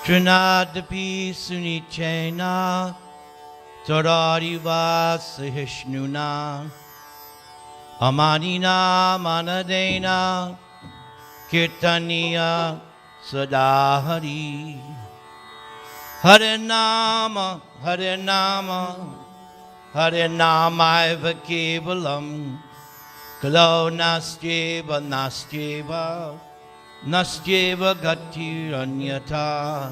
Trinadapi Sunichena Tadariva Sahishnuna Amanina Manadena Kirtaniya Sadahari Harinama Harinama Harinamaiva Kevalam Kalo Nastyeva Nastyeva Nastyeva Gatiranyata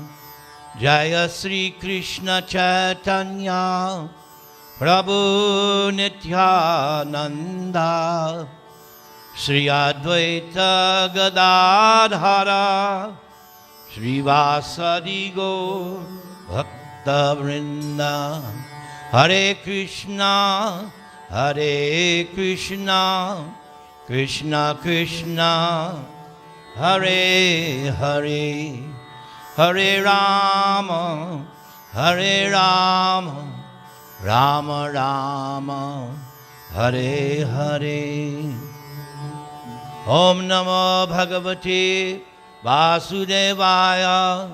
Jaya Sri Krishna Chaitanya Prabhu Nityananda Sri Advaita Gadadhara Sri Vyāsadeva Bhakta Vrinda Hare Krishna Krishna Krishna Hare Hare Hare Rama Rama Rama Hare Hare Om Namo Bhagavate Vāsadevaya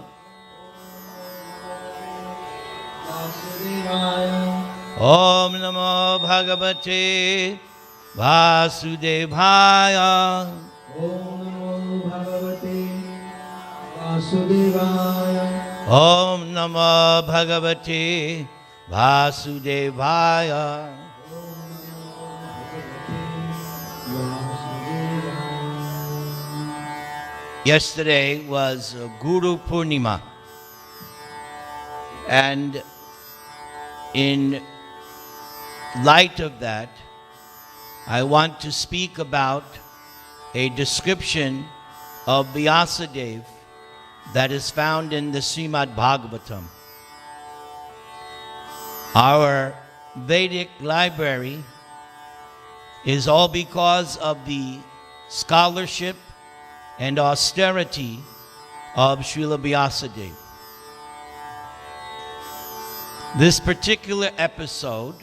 Om Namo Bhagavate Vāsadevaya Om Namo Bhagavate Vāsadevaya. Yesterday was Guru Purnima, and in light of that, I want to speak about a description of Vyāsadeva that is found in the Srimad Bhagavatam. Our Vedic library is all because of the scholarship and austerity of Srila Vyāsadeva. This particular episode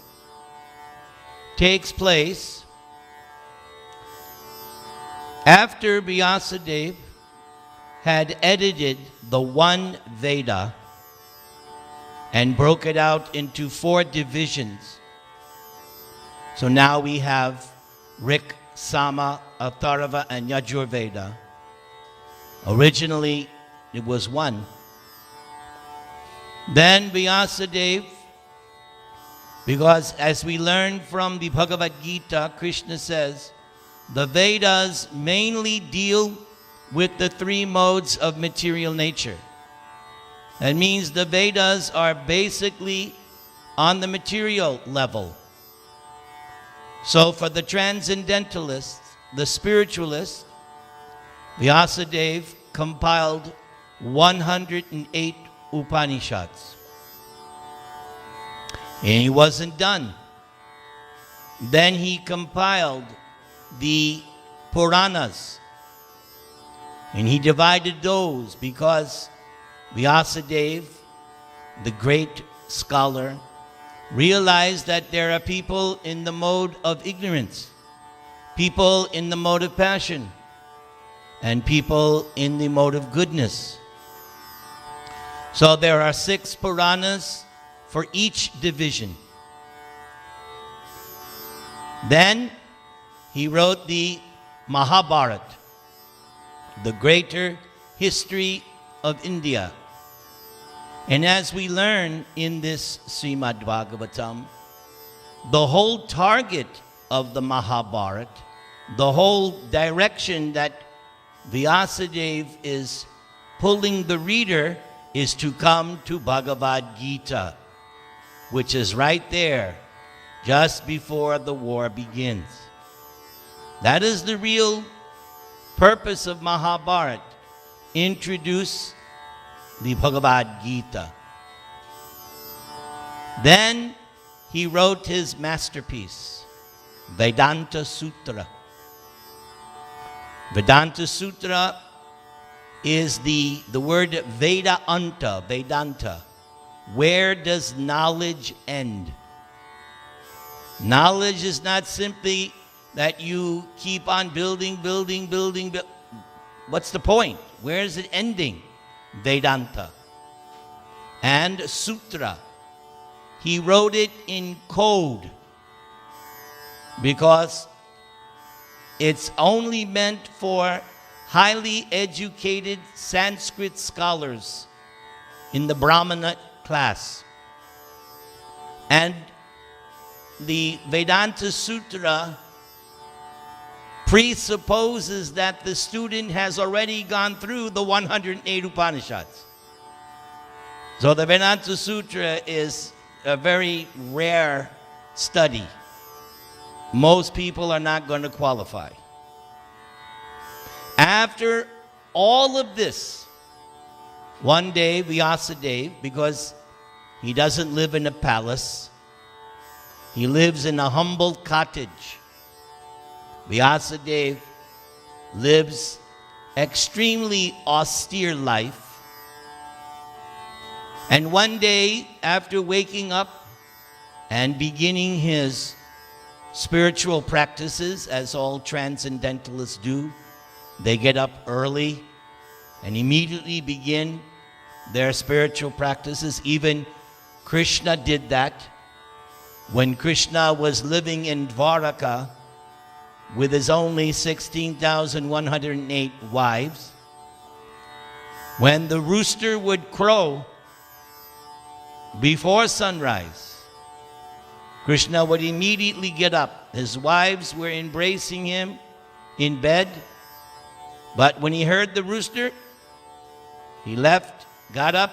takes place after Vyāsadeva had edited the one Veda and broke it out into 4 divisions. So now we have Rik, Sama, Atharva, and Yajurveda. Originally, it was 1. Then Vyāsadeva, because as we learn from the Bhagavad Gita, Krishna says, the Vedas mainly deal with the 3 modes of material nature. That means the Vedas are basically on the material level. So for the transcendentalists, the spiritualists, Vyāsadeva compiled 108 Upanishads. And he wasn't done. Then he compiled the Puranas. And he divided those because Vyāsadeva, the great scholar, realized that there are people in the mode of ignorance, people in the mode of passion, and people in the mode of goodness. So there are 6 Puranas for each division. Then he wrote the Mahabharata, the greater history of India. And as we learn in this Srimad Bhagavatam, the whole target of the Mahabharata, the whole direction that Vyāsadeva is pulling the reader is to come to Bhagavad Gita, which is right there, just before the war begins. That is the real purpose of Mahabharata. Introduce the Bhagavad Gita. Then he wrote his masterpiece, Vedanta Sutra. Vedanta Sutra is the word Vedanta. Where does knowledge end? Knowledge is not simply that you keep on building. What's the point? Where is it ending? Vedanta. and sutra. He wrote it in code because it's only meant for highly educated Sanskrit scholars in the Brahmana class. And the Vedanta Sutra presupposes that the student has already gone through the 108 Upanishads. So the Vedanta Sutra is a very rare study. Most people are not going to qualify. After all of this, one day Vyāsadeva, because he doesn't live in a palace, he lives in a humble cottage. Vyāsadeva lives extremely austere life. And one day, after waking up and beginning his spiritual practices, as all transcendentalists do, they get up early and immediately begin their spiritual practices. Even Krishna did that. When Krishna was living in Dvaraka with his only 16,108 wives, when the rooster would crow before sunrise, Krishna would immediately get up. His wives were embracing him in bed, but when he heard the rooster, he left, got up,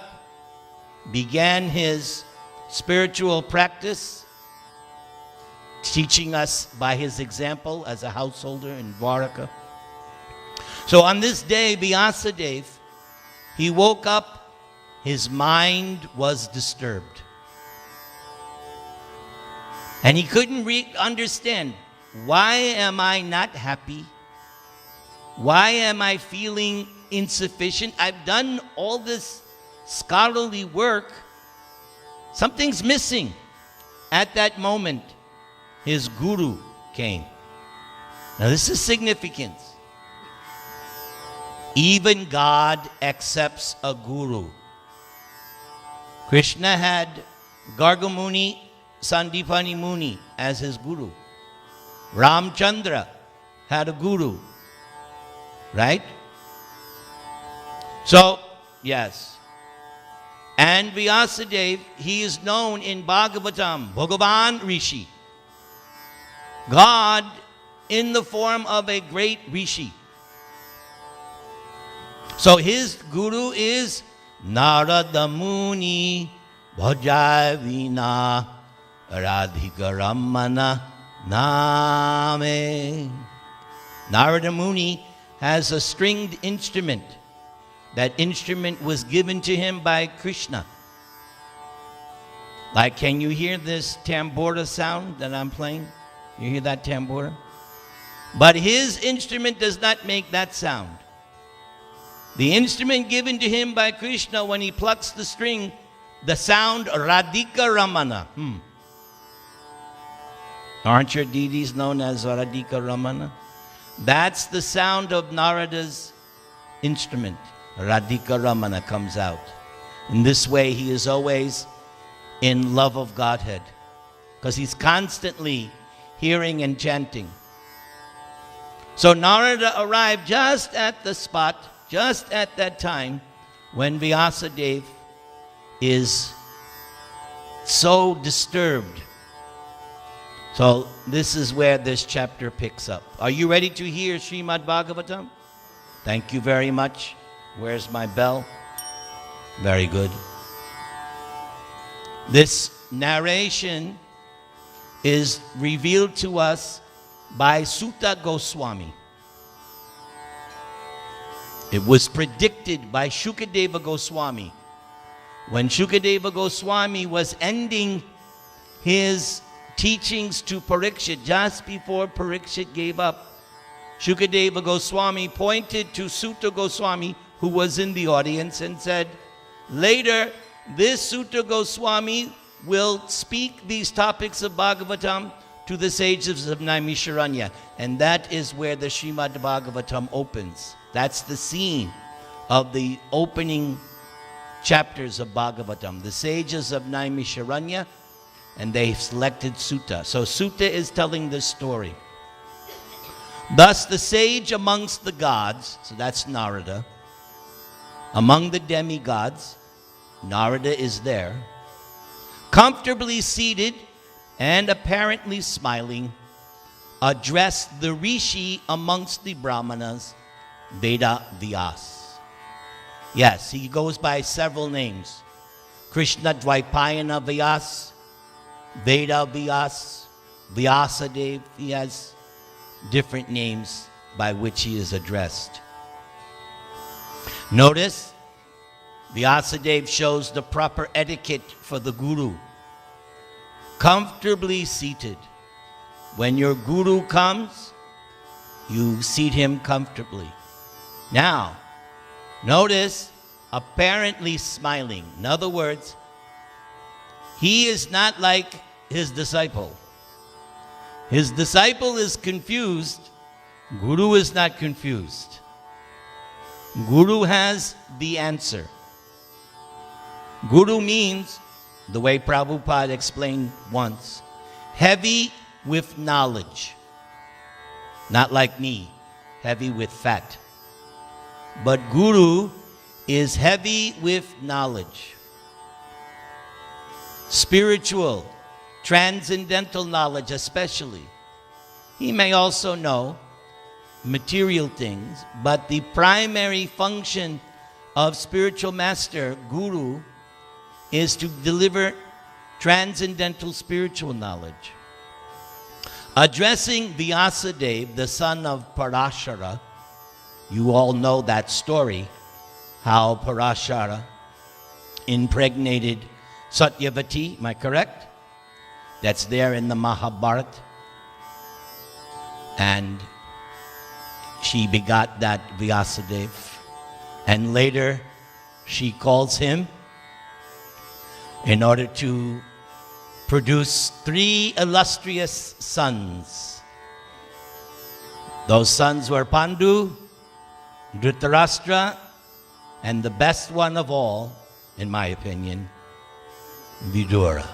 began his spiritual practice, teaching us by his example as a householder in Dvaraka. So on this day, Vyāsadeva, he woke up, his mind was disturbed. And he couldn't understand, why am I not happy? Why am I feeling insufficient? I've done all this scholarly work. Something's missing. At that moment, his guru came. Now this is significant. Even God accepts a guru. Krishna had Gargamuni Sandipani Muni as his guru. Ramchandra had a guru. Right? So, yes. And Vyāsadeva, he is known in Bhagavatam, Bhagavan Rishi. God in the form of a great Rishi. So his guru is Narada Muni Bhajavina Radhika Ramana Name. Narada Muni has a stringed instrument. That instrument was given to him by Krishna. Like, can you hear this tambura sound that I'm playing? You hear that tambura? But his instrument does not make that sound. The instrument given to him by Krishna, when he plucks the string, the sound Radhika Ramana. Aren't your deities known as Radhika Ramana? That's the sound of Narada's instrument. Radhika Ramana comes out. In this way, he is always in love of Godhead, because he's constantly hearing and chanting. So Narada arrived just at the spot, just at that time, when Vyāsadeva is so disturbed. So this is where this chapter picks up. Are you ready to hear Srimad Bhagavatam? Thank you very much. Where's my bell? Very good. This narration is revealed to us by Sutta Goswami. It was predicted by Shukadeva Goswami. When Shukadeva Goswami was ending his teachings to Parikshit, just before Parikshit gave up, Shukadeva Goswami pointed to Sutta Goswami, who was in the audience, and said, later, this Sutta Goswami will speak these topics of Bhagavatam to the sages of Naimisharanya. And that is where the Srimad Bhagavatam opens. That's the scene of the opening chapters of Bhagavatam. The sages of Naimisharanya, and they've selected Sutta. So Sutta is telling this story. Thus the sage amongst the gods, so that's Narada, among the demigods, Narada is there, comfortably seated and apparently smiling, addressed the rishi amongst the brahmanas, Veda Vyas. Yes, he goes by several names. Krishna Dvaipayana Vyas, Veda Vyas, Vyāsadeva. He has different names by which he is addressed. Notice, Vyāsadeva shows the proper etiquette for the guru. Comfortably seated. When your guru comes, you seat him comfortably. Now, notice, apparently smiling. In other words, he is not like his disciple. His disciple is confused. Guru is not confused. Guru has the answer. Guru means, the way Prabhupada explained once, heavy with knowledge. Not like me, heavy with fat. But Guru is heavy with knowledge. Spiritual, transcendental knowledge especially. He may also know material things, but the primary function of spiritual master, Guru, is to deliver transcendental spiritual knowledge. Addressing Vyāsadeva, the son of Parashara, you all know that story, how Parashara impregnated Satyavati, am I correct? That's there in the Mahabharata. And she begot that Vyāsadeva. And later she calls him in order to produce 3 illustrious sons. Those sons were Pandu, Dhritarashtra, and the best one of all, in my opinion, Vidura.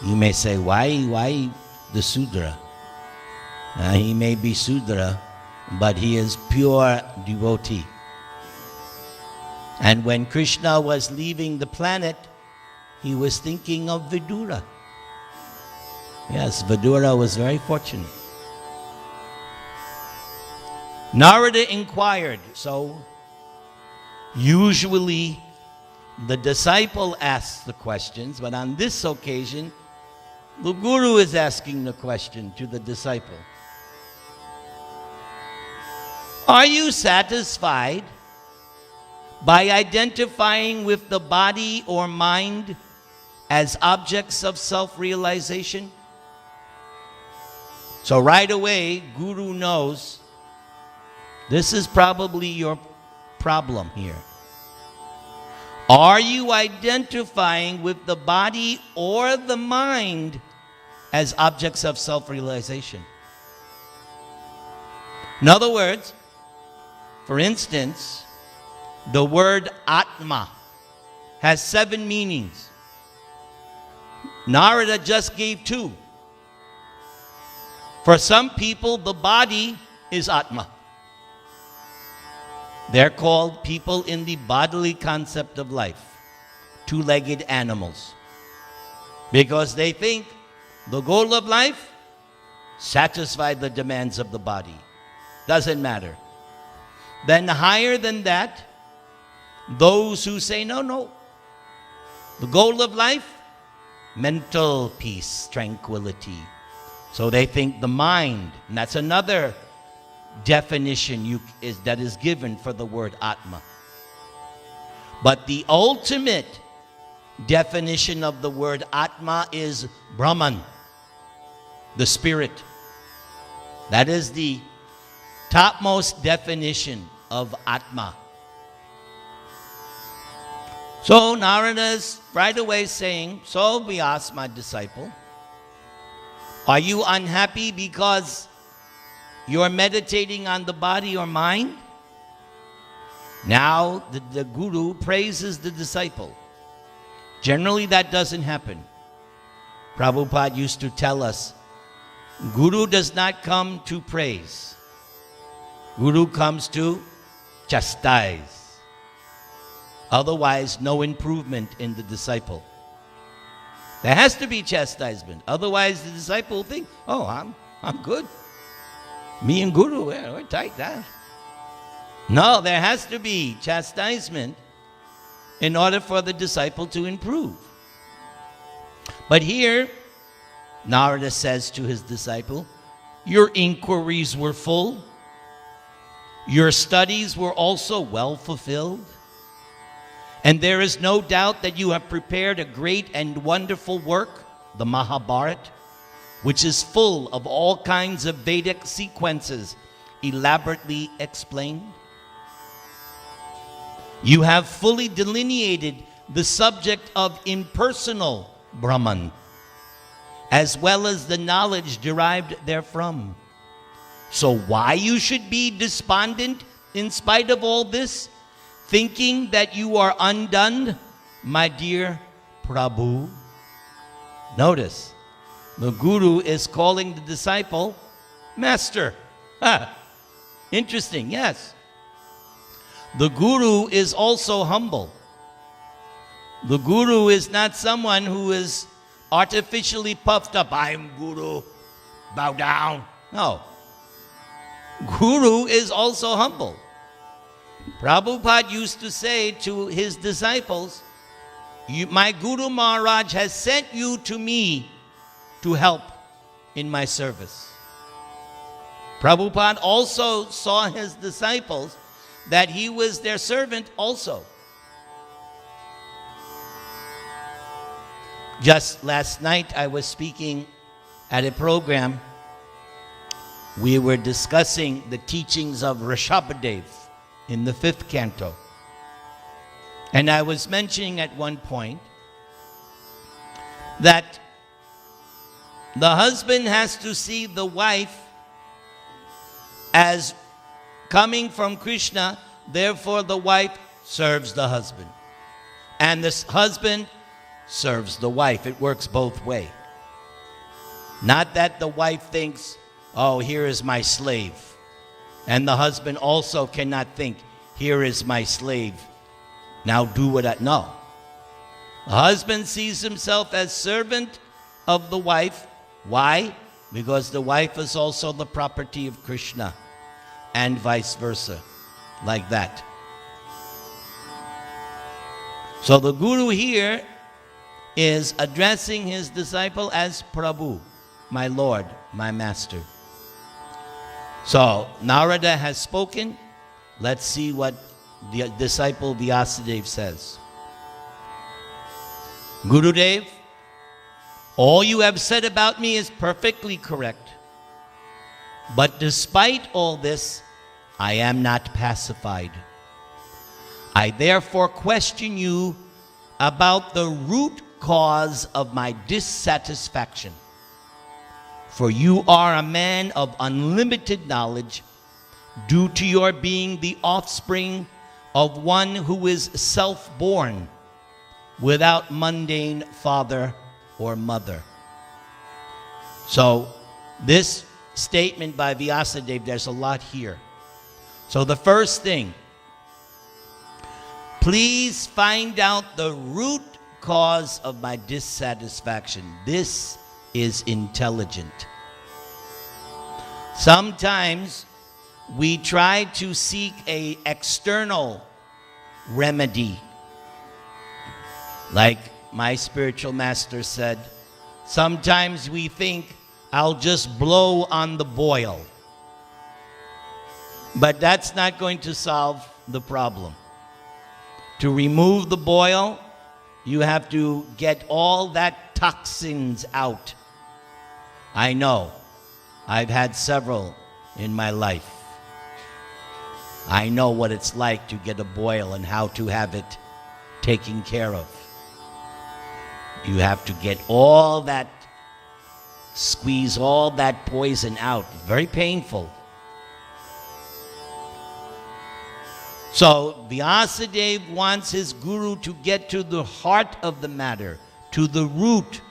You may say, why the Sudra? He may be Sudra, but he is pure devotee. And when Krishna was leaving the planet, he was thinking of Vidura. Yes, Vidura was very fortunate. Narada inquired. So, usually the disciple asks the questions, but on this occasion, the guru is asking the question to the disciple. Are you satisfied by identifying with the body or mind as objects of self-realization? So right away, Guru knows this is probably your problem here. Are you identifying with the body or the mind as objects of self-realization? In other words, for instance, the word Atma has 7 meanings. Narada just gave 2. For some people, the body is Atma. They're called people in the bodily concept of life, 2-legged animals. Because they think the goal of life, satisfy the demands of the body. Doesn't matter. Then higher than that, those who say, no. The goal of life, mental peace, tranquility. So they think the mind, and that's another definition that is given for the word Atma. But the ultimate definition of the word Atma is Brahman, the spirit. That is the topmost definition of Atma. So Narada is right away saying, so Vyas, my disciple, are you unhappy because you're meditating on the body or mind? Now the guru praises the disciple. Generally that doesn't happen. Prabhupada used to tell us, Guru does not come to praise. Guru comes to chastise. Otherwise, no improvement in the disciple. There has to be chastisement. Otherwise, the disciple will think, oh, I'm good. Me and Guru, we're tight, that. No, there has to be chastisement in order for the disciple to improve. But here, Narada says to his disciple, your inquiries were full. Your studies were also well fulfilled. And there is no doubt that you have prepared a great and wonderful work, the Mahabharata, which is full of all kinds of Vedic sequences elaborately explained. You have fully delineated the subject of impersonal Brahman, as well as the knowledge derived therefrom. So why you should be despondent in spite of all this, thinking that you are undone, my dear Prabhu? Notice, the Guru is calling the disciple Master. Interesting, yes. The Guru is also humble. The Guru is not someone who is artificially puffed up. I am Guru, bow down. No. Guru is also humble. Prabhupada used to say to his disciples, my Guru Maharaj has sent you to me to help in my service. Prabhupada also saw his disciples that he was their servant also. Just last night I was speaking at a program. We were discussing the teachings of Vyāsadeva in the 5th canto. And I was mentioning at one point that the husband has to see the wife as coming from Krishna, therefore the wife serves the husband. And this husband serves the wife. It works both ways. Not that the wife thinks, oh, here is my slave. And the husband also cannot think, here is my slave. Now do what I... No. The husband sees himself as servant of the wife. Why? Because the wife is also the property of Krishna. And vice versa. Like that. So the Guru here is addressing his disciple as Prabhu, my Lord, my Master. So Narada has spoken. Let's see what the disciple Vyāsadeva says. Gurudev, all you have said about me is perfectly correct. But despite all this, I am not pacified. I therefore question you about the root cause of my dissatisfaction. For you are a man of unlimited knowledge, due to your being the offspring of one who is self-born, without mundane father or mother. So this statement by Vyāsadeva, there's a lot here. So the first thing, please find out the root cause of my dissatisfaction. This is intelligent. Sometimes we try to seek an external remedy. Like my spiritual master said, sometimes we think, I'll just blow on the boil. But that's not going to solve the problem. To remove the boil, you have to get all that toxins out. I know. I've had several in my life. I know what it's like to get a boil and how to have it taken care of. You have to get all that, squeeze all that poison out. Very painful. So Vyāsadeva wants his guru to get to the heart of the matter, to the root.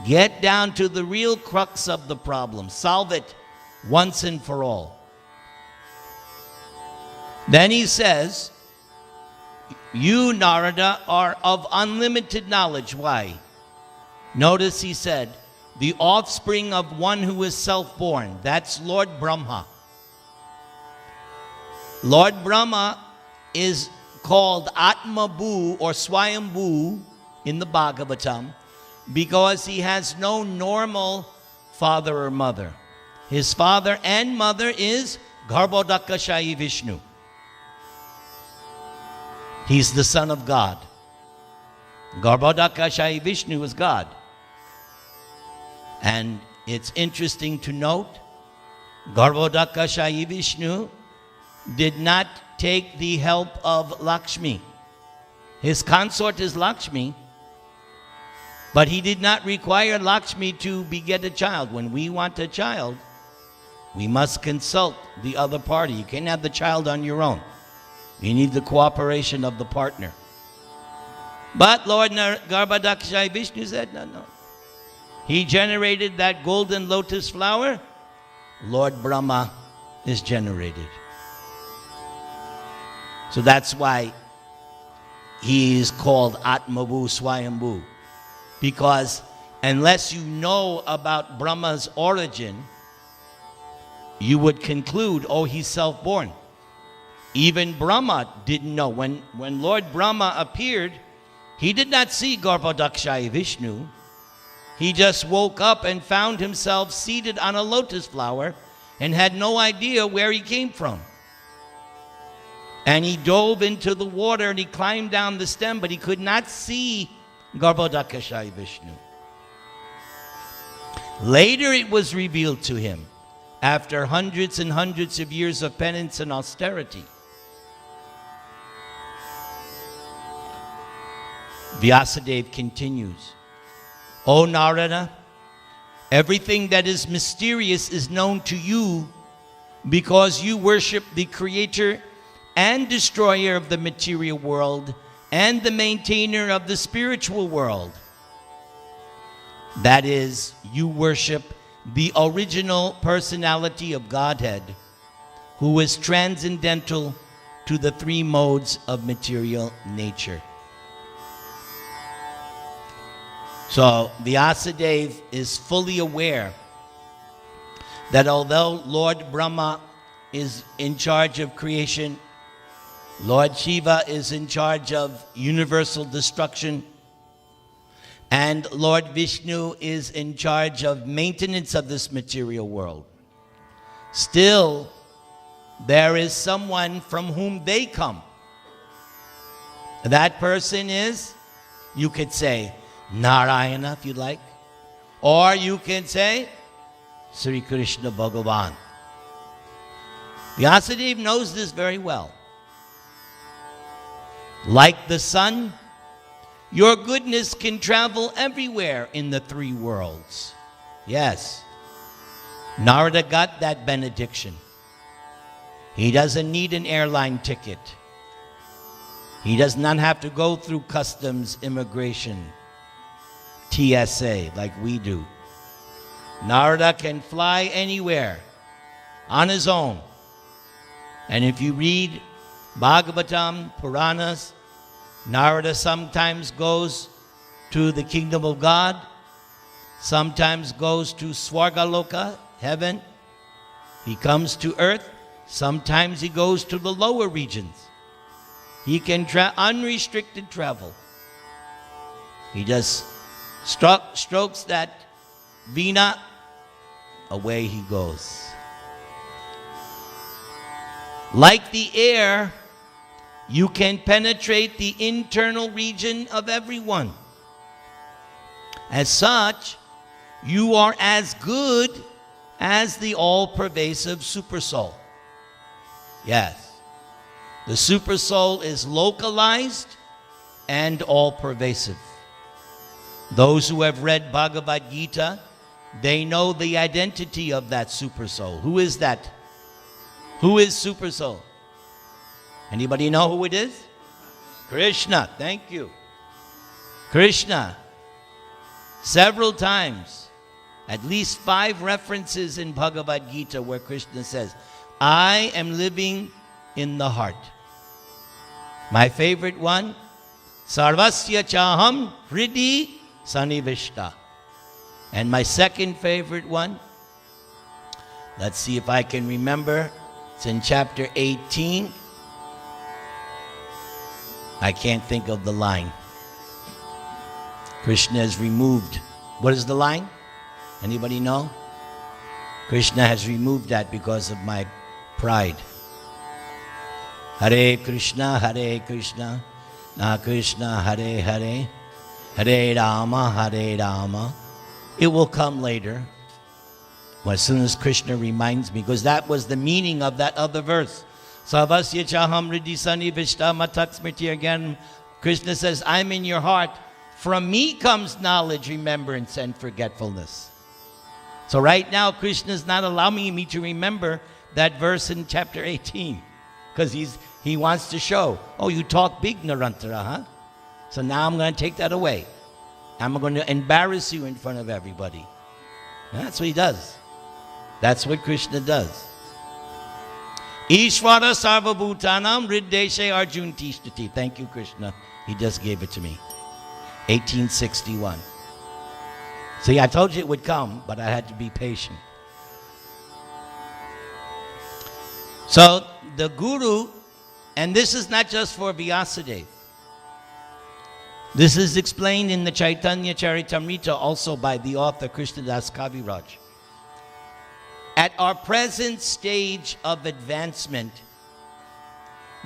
Get down to the real crux of the problem. Solve it once and for all. Then he says, you, Narada, are of unlimited knowledge. Why? Notice he said, the offspring of one who is self-born. That's Lord Brahma. Lord Brahma is called Atmabhu or Swayambhu in the Bhagavatam because he has no normal father or mother. His father and mother is Garbhodakashayi Vishnu. He's the son of God. Garbhodakashayi Vishnu is God. And it's interesting to note, Garbhodakashayi Vishnu did not take the help of Lakshmi. His consort is Lakshmi, but he did not require Lakshmi to beget a child. When we want a child, we must consult the other party. You can't have the child on your own. You need the cooperation of the partner. But Lord Garbhodakashayi Vishnu said, no. He generated that golden lotus flower. Lord Brahma is generated. So that's why he is called Atmabhu Swayambhu. Because unless you know about Brahma's origin, you would conclude, oh, he's self-born. Even Brahma didn't know. When Lord Brahma appeared, he did not see Garbhodakashayi Vishnu. He just woke up and found himself seated on a lotus flower and had no idea where he came from. And he dove into the water and he climbed down the stem, but he could not see Garbhodakashayi Vishnu. Later it was revealed to him, after hundreds and hundreds of years of penance and austerity. Vyāsadeva continues, O Narada, everything that is mysterious is known to you because you worship the creator and destroyer of the material world and the maintainer of the spiritual world. That is, you worship the original personality of Godhead, who is transcendental to the three modes of material nature. So Vyāsadeva is fully aware that although Lord Brahma is in charge of creation, Lord Shiva is in charge of universal destruction, and Lord Vishnu is in charge of maintenance of this material world, still there is someone from whom they come. That person is, you could say, Narayana, if you like. Or you can say, Sri Krishna Bhagavan. Vyāsadeva knows this very well. Like the sun, your goodness can travel everywhere in the three worlds. Yes. Narada got that benediction. He doesn't need an airline ticket. He does not have to go through customs, immigration, TSA, like we do. Narada can fly anywhere on his own. And if you read Bhagavatam, Puranas, Narada sometimes goes to the kingdom of God, sometimes goes to Swargaloka, heaven. He comes to earth. Sometimes he goes to the lower regions. He can unrestricted travel. He just strokes that veena, away he goes. Like the air, you can penetrate the internal region of everyone. As such, you are as good as the all-pervasive supersoul. Yes, the supersoul is localized and all-pervasive. Those who have read Bhagavad Gita, they know the identity of that supersoul. Who is that? Who is supersoul? Anybody know who it is? Krishna. Thank you. Krishna. Several times, at least 5 references in Bhagavad Gita where Krishna says, I am living in the heart. My favorite one, Sarvasya Chaham Hridi Sanivishta. And my second favorite one, let's see if I can remember. It's in chapter 18. I can't think of the line. Krishna has removed. What is the line? Anybody know? Krishna has removed that because of my pride. Hare Krishna, Krishna Hare Hare, Hare Rama. It will come later. Well, as soon as Krishna reminds me, because that was the meaning of that other verse. Savasya Chaham Riddhi Sanivishta Matak Smriti. Again, Krishna says, I'm in your heart. From me comes knowledge, remembrance, and forgetfulness. So right now, Krishna is not allowing me to remember that verse in chapter 18. Because he wants to show, oh, you talk big, Narantara, huh? So now I'm going to take that away. I'm going to embarrass you in front of everybody. And that's what he does. That's what Krishna does. Ishvara Sarvabhutanam Riddeshe Arjun Tishtati. Thank you, Krishna. He just gave it to me. 1861. See, I told you it would come, but I had to be patient. So the Guru, and this is not just for Vyāsadeva. This is explained in the Chaitanya Charitamrita also by the author Krishnadas Kaviraj. At our present stage of advancement,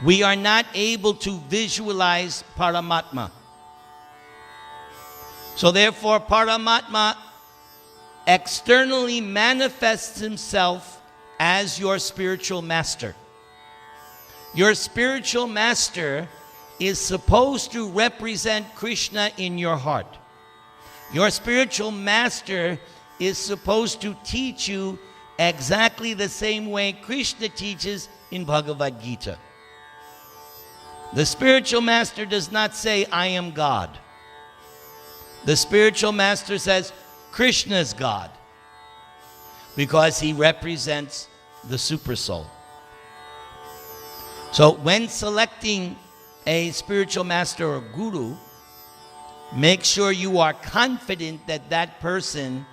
we are not able to visualize Paramatma. So therefore, Paramatma externally manifests himself as your spiritual master. Your spiritual master is supposed to represent Krishna in your heart. Your spiritual master is supposed to teach you exactly the same way Krishna teaches in Bhagavad Gita. The spiritual master does not say, I am God. The spiritual master says, Krishna is God, because he represents the super soul. So when selecting a spiritual master or guru, make sure you are confident that that person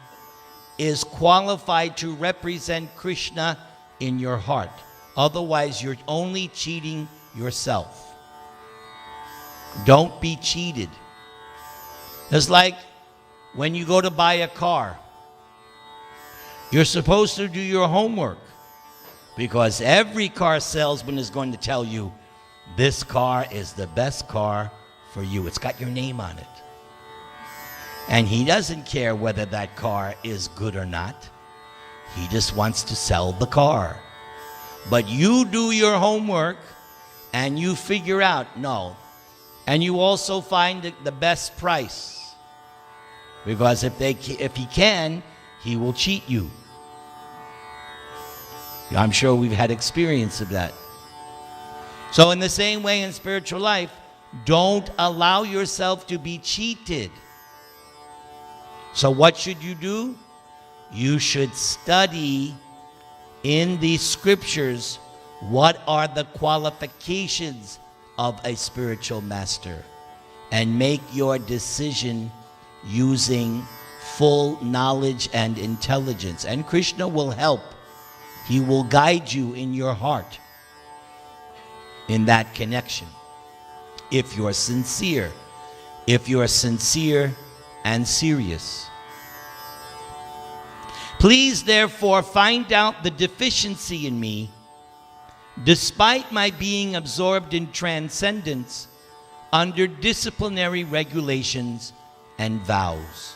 is qualified to represent Krishna in your heart. Otherwise, you're only cheating yourself. Don't be cheated. It's like when you go to buy a car. You're supposed to do your homework, because every car salesman is going to tell you, this car is the best car for you. It's got your name on it. And he doesn't care whether that car is good or not. He just wants to sell the car. But you do your homework and you figure out, no. And you also find the best price. Because if he can, he will cheat you. I'm sure we've had experience of that. So in the same way in spiritual life, don't allow yourself to be cheated. So what should you do? You should study in the scriptures what are the qualifications of a spiritual master, and make your decision using full knowledge and intelligence. And Krishna will help. He will guide you in your heart in that connection. If you're sincere. If you're sincere and serious. Please, therefore, find out the deficiency in me, despite my being absorbed in transcendence under disciplinary regulations and vows.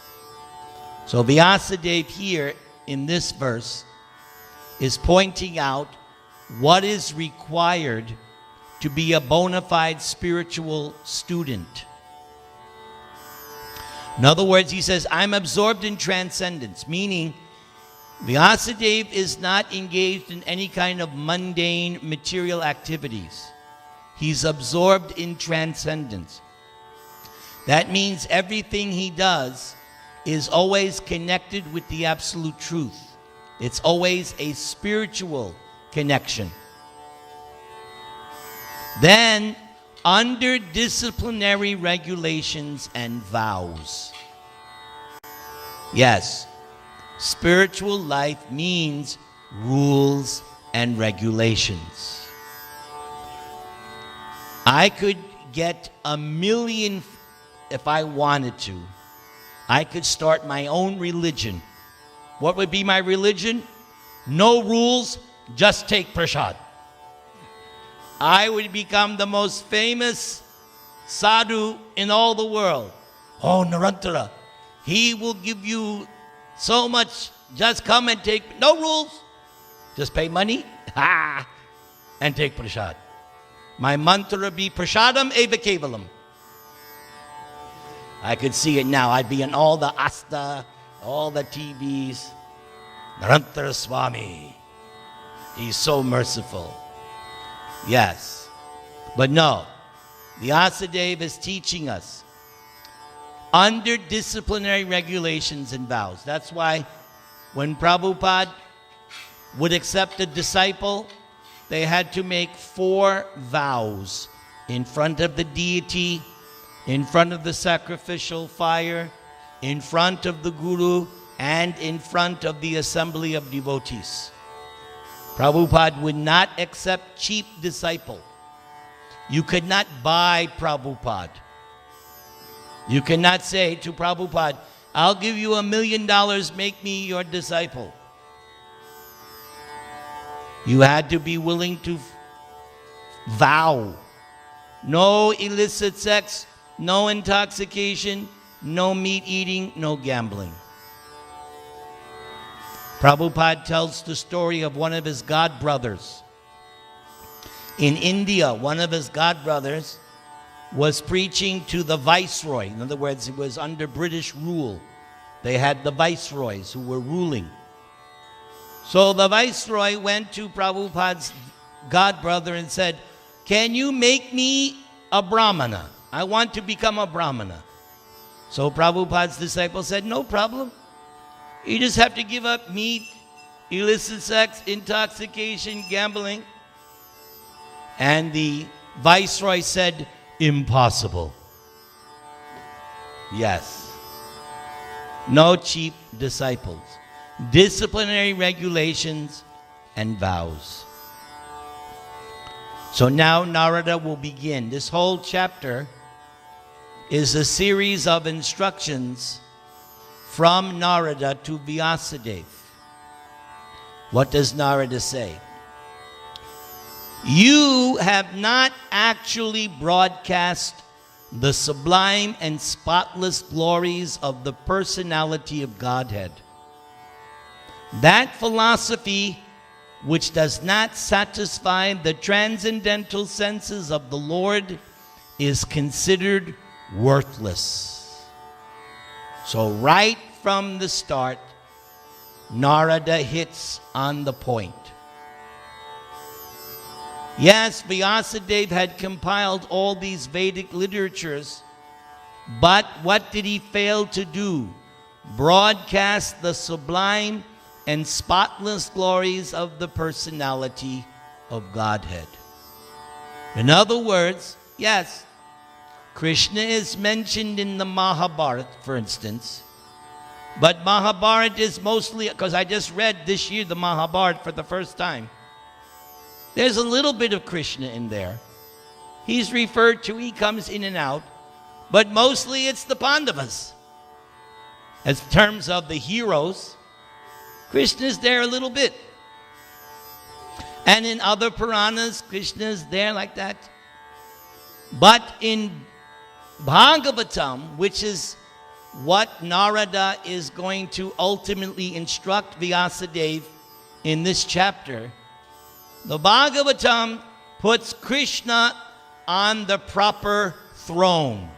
So Vyāsadeva here in this verse is pointing out what is required to be a bona fide spiritual student. In other words, he says, I'm absorbed in transcendence, meaning Vyāsadeva is not engaged in any kind of mundane material activities. He's absorbed in transcendence. That means everything he does is always connected with the absolute truth. It's always a spiritual connection. Then, under disciplinary regulations and vows. Yes, spiritual life means rules and regulations. I could get 1 million if I wanted to. I could start my own religion. What would be my religion? No rules, just take prasad. I would become the most famous sadhu in all the world. Oh, Narantara, he will give you so much. Just come and take, no rules. Just pay money and take prasad. My mantra be prasadam eva kevalam. I could see it now. I'd be in all the Asta, all the TVs. Narantara Swami. He's so merciful. Yes. But no. Vyāsadeva is teaching us under disciplinary regulations and vows. That's why when Prabhupada would accept a disciple, they had to make 4 vows in front of the deity, in front of the sacrificial fire, in front of the Guru, and in front of the assembly of devotees. Prabhupada would not accept cheap disciple. You could not buy Prabhupada. You cannot say to Prabhupada, I'll give you $1 million, make me your disciple. You had to be willing to vow. No illicit sex, no intoxication, no meat eating, no gambling. Prabhupada tells the story of one of his god brothers. In India, one of his god brothers was preaching to the viceroy. In other words, it was under British rule. They had the viceroys who were ruling. So the viceroy went to Prabhupada's god brother and said, can you make me a brahmana? I want to become a brahmana. So Prabhupada's disciple said, no problem. You just have to give up meat, illicit sex, intoxication, gambling. And the viceroy said, impossible. Yes. No cheap disciples. Disciplinary regulations and vows. So now Narada will begin. This whole chapter is a series of instructions from Narada to Vyāsadeva. What does Narada say? You have not actually broadcast the sublime and spotless glories of the personality of Godhead. That philosophy which does not satisfy the transcendental senses of the Lord is considered worthless. So right from the start, Narada hits on the point. Yes, Vyāsadeva had compiled all these Vedic literatures, but what did he fail to do? Broadcast the sublime and spotless glories of the personality of Godhead. In other words, yes, Krishna is mentioned in the Mahabharata, for instance, but Mahabharata is mostly, because I just read this year the Mahabharata for the first time. There's a little bit of Krishna in there. He's referred to, he comes in and out, but mostly it's the Pandavas. As terms of the heroes, Krishna is there a little bit. And in other Puranas, Krishna is there like that. But in Bhagavatam, which is what Narada is going to ultimately instruct Vyāsadeva in this chapter, the Bhagavatam puts Krishna on the proper throne,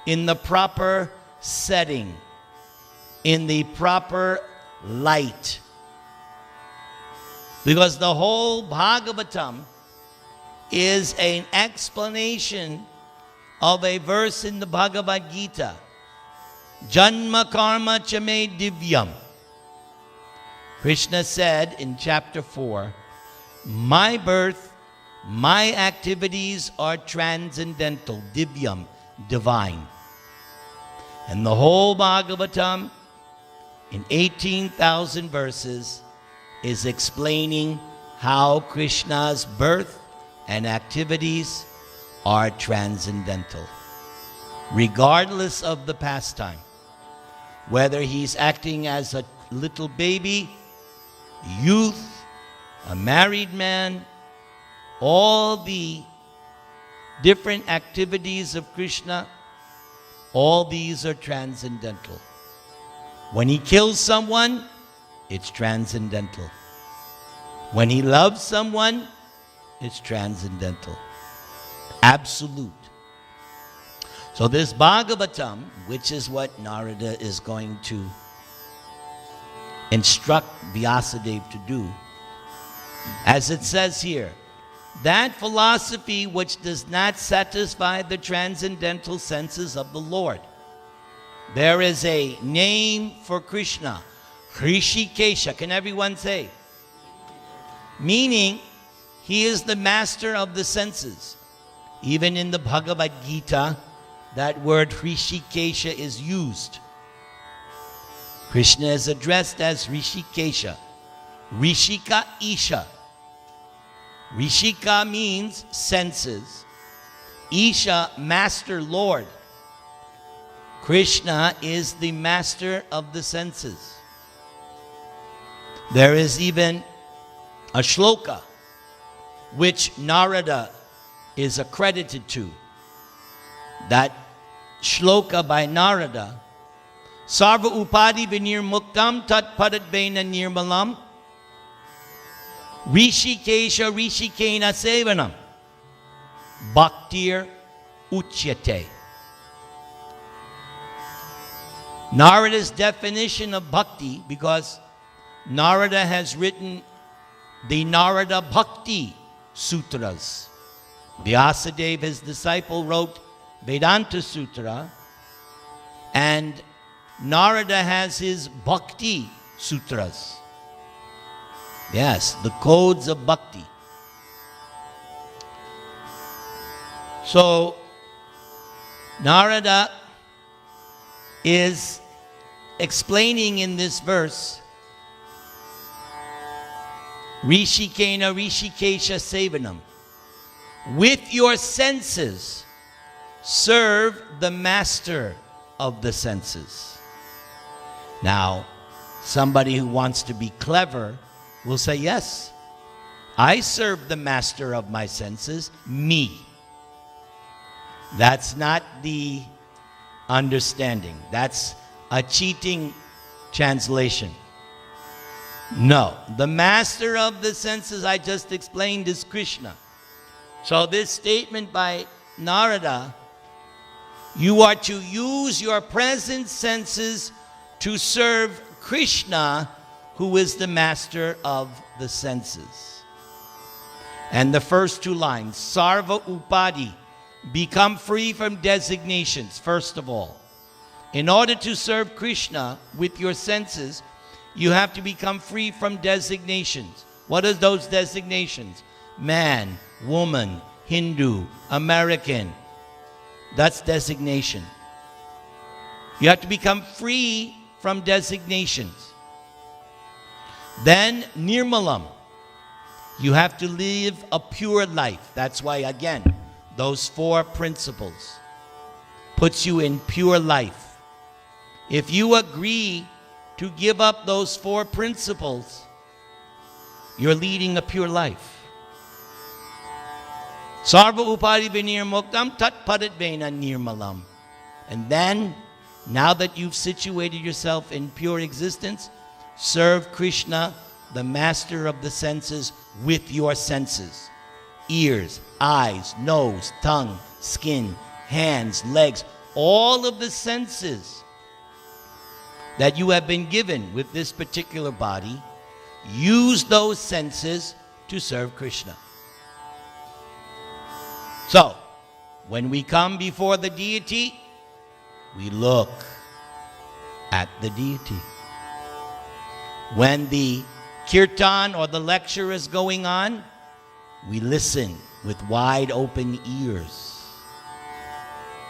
in the proper setting, in the proper light. Because the whole Bhagavatam is an explanation of a verse in the Bhagavad Gita. Janma karma chame divyam. Krishna said in chapter 4, my birth, my activities are transcendental, divyam, divine. And the whole Bhagavatam, in 18,000 verses, is explaining how Krishna's birth and activities are transcendental, regardless of the pastime. Whether he's acting as a little baby, youth, a married man, all the different activities of Krishna, all these are transcendental. When he kills someone, it's transcendental. When he loves someone, it's transcendental. Absolute. So this Bhagavatam, which is what Narada is going to instruct Vyāsadeva to do, as it says here, that philosophy which does not satisfy the transcendental senses of the Lord. There is a name for Krishna, Hrishikesha. Can everyone say? Meaning, he is the master of the senses. Even in the Bhagavad Gita, that word Hrishikesha is used. Krishna is addressed as Hrishikesha. Rishika Isha. Rishika means senses. Isha, master, Lord. Krishna is the master of the senses. There is even a shloka which Narada is accredited to. That shloka by Narada, Sarva upadi vinir muktam tat paradvena nirmalam Rishikesha Rishikena Sevanam Bhaktir Uchyate. Narada's definition of bhakti, because Narada has written the Narada Bhakti Sutras. Vyāsadeva, his disciple, wrote Vedanta Sutra, and Narada has his Bhakti Sutras. Yes, the codes of bhakti. So, Narada is explaining in this verse, Rishikena Rishikesha Sevanam. With your senses, serve the master of the senses. Now, somebody who wants to be clever will say, yes, I serve the master of my senses, me. That's not the understanding. That's a cheating translation. No, the master of the senses I just explained is Krishna. So this statement by Narada, you are to use your present senses to serve Krishna, who is the master of the senses. And the first two lines, Sarva Upadi, become free from designations, first of all. In order to serve Krishna with your senses, you have to become free from designations. What are those designations? Man, woman, Hindu, American. That's designation. You have to become free from designations. Then, nirmalam. You have to live a pure life. That's why, again, those four principles puts you in pure life. If you agree to give up those four principles, you're leading a pure life. Sarva upadi vinir muktam tat paradvena nirmalam. And then, now that you've situated yourself in pure existence, serve Krishna, the master of the senses, with your senses. Ears, eyes, nose, tongue, skin, hands, legs, all of the senses that you have been given with this particular body, use those senses to serve Krishna. So, when we come before the deity, we look at the deity. When the kirtan or the lecture is going on, we listen with wide open ears.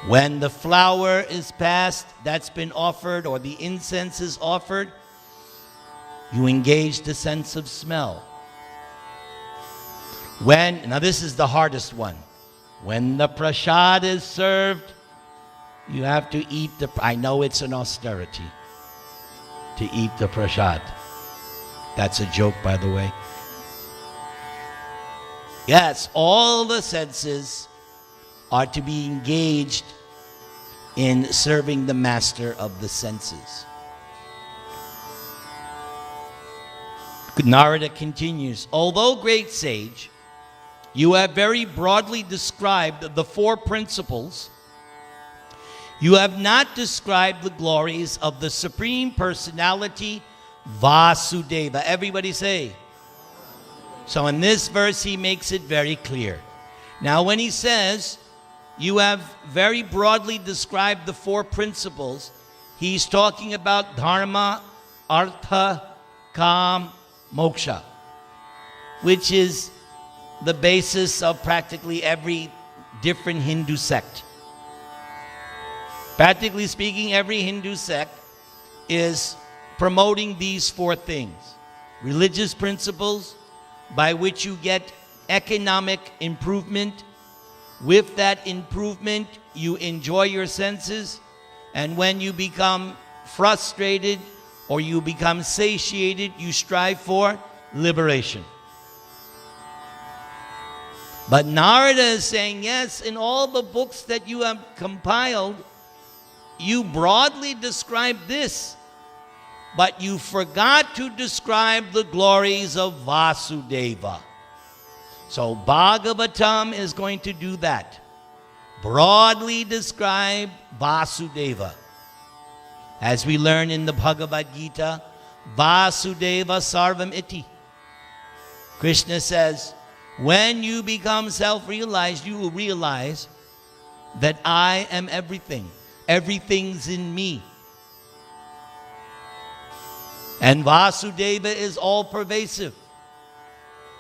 When the flower is passed that's been offered, or the incense is offered, you engage the sense of smell. Now this is the hardest one. When the prasad is served, you have to eat I know it's an austerity to eat the prasad. That's a joke, by the way. Yes, all the senses are to be engaged in serving the master of the senses. Narada continues, although great sage, you have very broadly described the four principles. You have not described the glories of the Supreme Personality, Vyāsadeva. Everybody say. So in this verse, he makes it very clear. Now, when he says, you have very broadly described the four principles, he's talking about dharma, artha, kam, moksha, which is the basis of practically every different Hindu sect. Practically speaking, every Hindu sect is promoting these four things. Religious principles by which you get economic improvement. With that improvement, you enjoy your senses. And when you become frustrated or you become satiated, you strive for liberation. But Narada is saying, yes, in all the books that you have compiled, you broadly describe this, but you forgot to describe the glories of Vyāsadeva. So Bhagavatam is going to do that. Broadly describe Vyāsadeva. As we learn in the Bhagavad Gita, Vyāsadeva sarvam iti. Krishna says, when you become self-realized, you will realize that I am everything. Everything's in me. And Vyāsadeva is all-pervasive.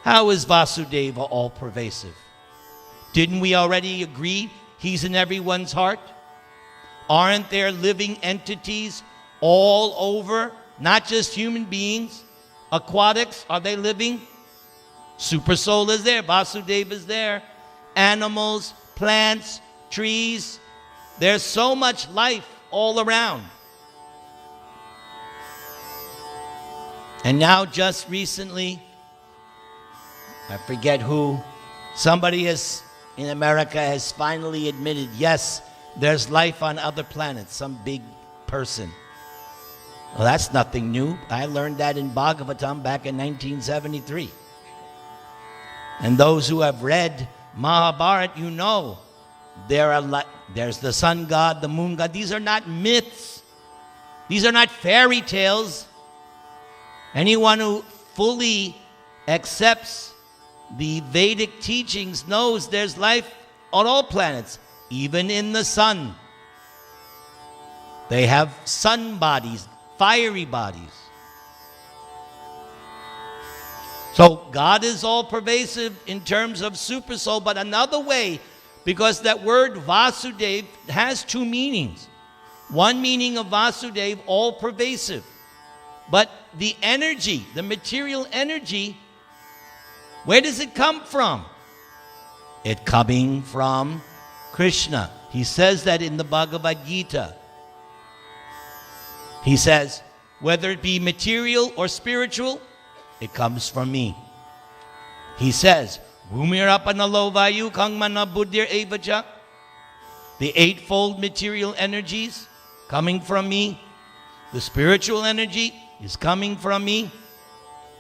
How is Vyāsadeva all-pervasive? Didn't we already agree he's in everyone's heart? Aren't there living entities all over? Not just human beings. Aquatics, are they living? Super soul is there. Vyāsadeva is there. Animals, plants, trees. There's so much life all around. And now just recently, I forget who, somebody in America has finally admitted, yes, there's life on other planets, some big person. Well, that's nothing new. I learned that in Bhagavatam back in 1973. And those who have read Mahabharata, you know, there's the sun god, the moon god. These are not myths. These are not fairy tales. Anyone who fully accepts the Vedic teachings knows there's life on all planets, even in the sun. They have sun bodies, fiery bodies. So God is all pervasive in terms of super soul, but another way, because that word Vāsadeva has two meanings. One meaning of Vāsadeva, all pervasive. But the energy, the material energy, where does it come from? It's coming from Krishna. He says that in the Bhagavad Gita. He says, whether it be material or spiritual, it comes from me. He says, Bhumirapana vayu kangmana buddhir evacha. The eightfold material energies coming from me. The spiritual energy is coming from me.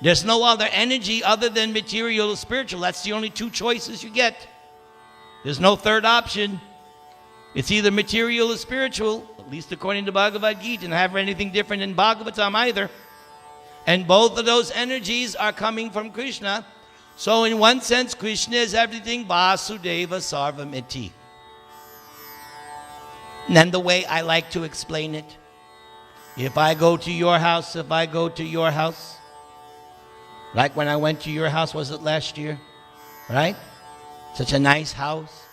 There's no other energy other than material or spiritual. That's the only two choices you get. There's no third option. It's either material or spiritual, at least according to Bhagavad Gita, and I haven't read anything different in Bhagavatam either. And both of those energies are coming from Krishna. So in one sense, Krishna is everything. Vāsadeva sarvamiti. And then the way I like to explain it, if I go to your house, like when I went to your house, was it last year? Right? Such a nice house.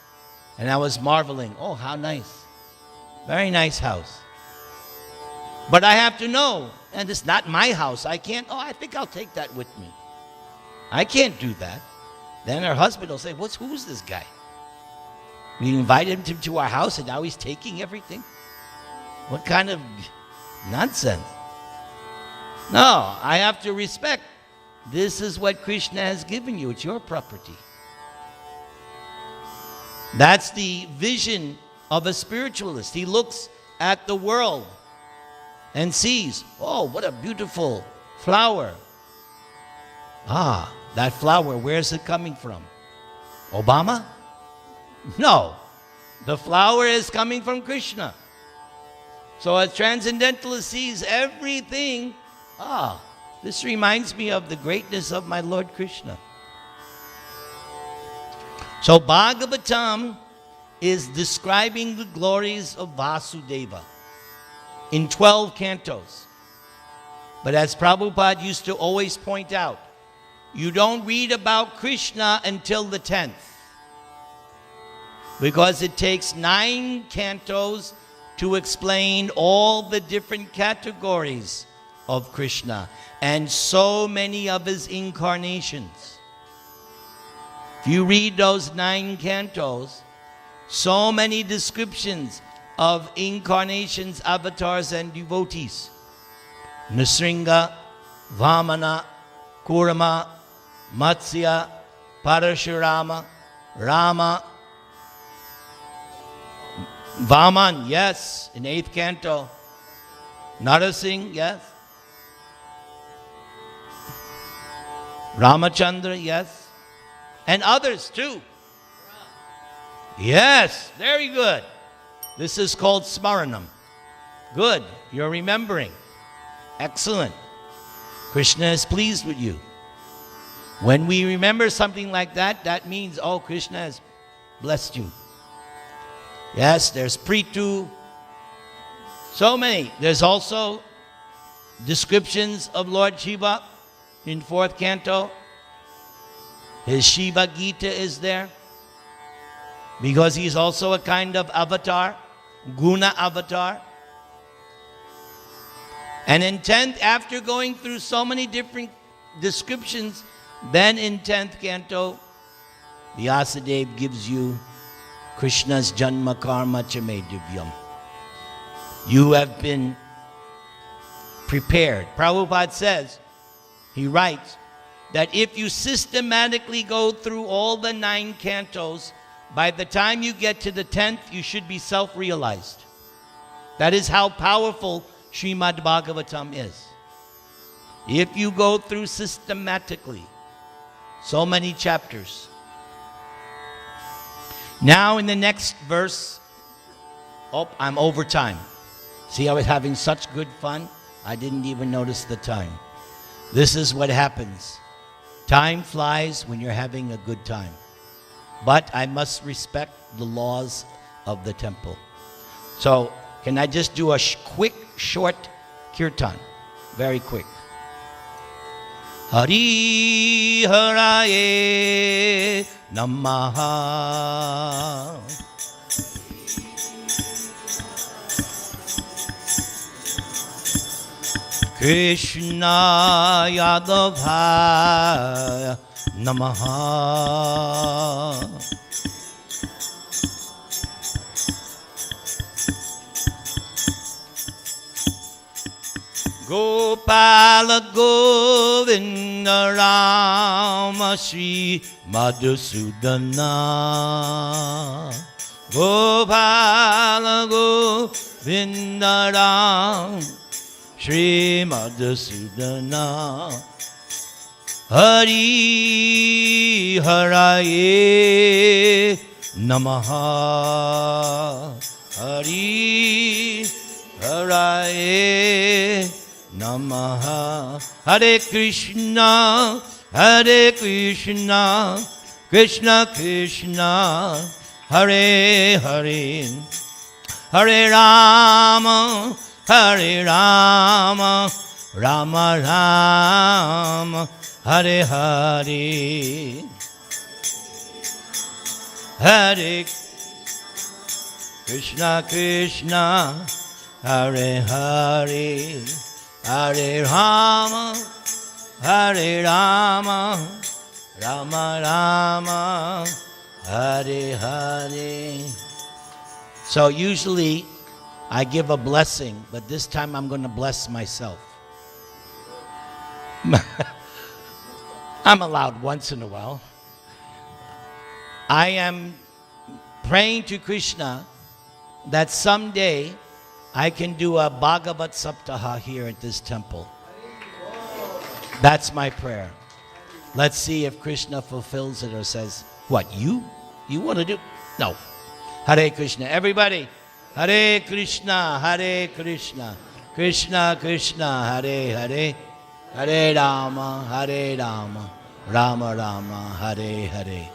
And I was marveling, oh, how nice. Very nice house. But I have to know, and it's not my house. I can't, I think I'll take that with me. I can't do that. Then her husband will say, who's this guy? We invited him to our house and now he's taking everything? What kind of nonsense? No, I have to respect. This is what Krishna has given you. It's your property. That's the vision of a spiritualist. He looks at the world and sees, oh, what a beautiful flower. Ah, that flower, where's it coming from? Obama? No. The flower is coming from Krishna. So a transcendentalist sees everything. Ah, this reminds me of the greatness of my Lord Krishna. So Bhagavatam is describing the glories of Vyāsadeva in 12 cantos. But as Prabhupada used to always point out, you don't read about Krishna until the 10th. Because it takes 9 cantos to explain all the different categories of Krishna and so many of his incarnations. If you read those 9 cantos, so many descriptions of incarnations, avatars, and devotees. Nrsinga, Vamana, Kurama, Matsya, Parashurama, Rama, Vaman, yes, in 8th canto. Narasingh, yes. Ramachandra, yes. And others too. Yes, very good. This is called Smaranam. Good, you're remembering. Excellent. Krishna is pleased with you. When we remember something like that, that means, oh, Krishna has blessed you. Yes, there's Pritu. So many. There's also descriptions of Lord Shiva in 4th canto. His Shiva Gita is there because he's also a kind of avatar, guna avatar. And in 10th, after going through so many different descriptions, then in 10th canto, Vyāsadeva gives you Krishna's Janma Karma Chame Divyam. You have been prepared. Prabhupada says, he writes, that if you systematically go through all the 9 cantos, by the time you get to the 10th, you should be self-realized. That is how powerful Srimad Bhagavatam is. If you go through systematically, so many chapters. Now in the next verse, I'm over time. See, I was having such good fun, I didn't even notice the time. This is what happens. Time flies when you're having a good time. But I must respect the laws of the temple. So, can I just do a quick, short kirtan? Very quick. Hari Haraye Namaha. Krishna Yadavaya Namaha. Gopala Govinda Rama Shri Madhusudana. Gopala Govinda Rama Shri Madhusudana. Hari Haraye Namaha. Hari Haraye Namaha. Hare Krishna, Hare Krishna, Krishna Krishna, Hare Hare, Hare Rama, Hare Rama, Rama Rama, Hare Hare. Hare Krishna Krishna, Hare Hare, Hare Rama, Hare Rama, Rama Rama, Hare Hare. So usually I give a blessing, but this time I'm going to bless myself. I'm allowed once in a while. I am praying to Krishna that someday I can do a Bhagavat Saptaha here at this temple. That's my prayer. Let's see if Krishna fulfills it or says, what, you want to do? No. Hare Krishna. Everybody, Hare Krishna, Hare Krishna, Krishna Krishna, Hare Hare, Hare Rama, Rama Rama, Hare Hare.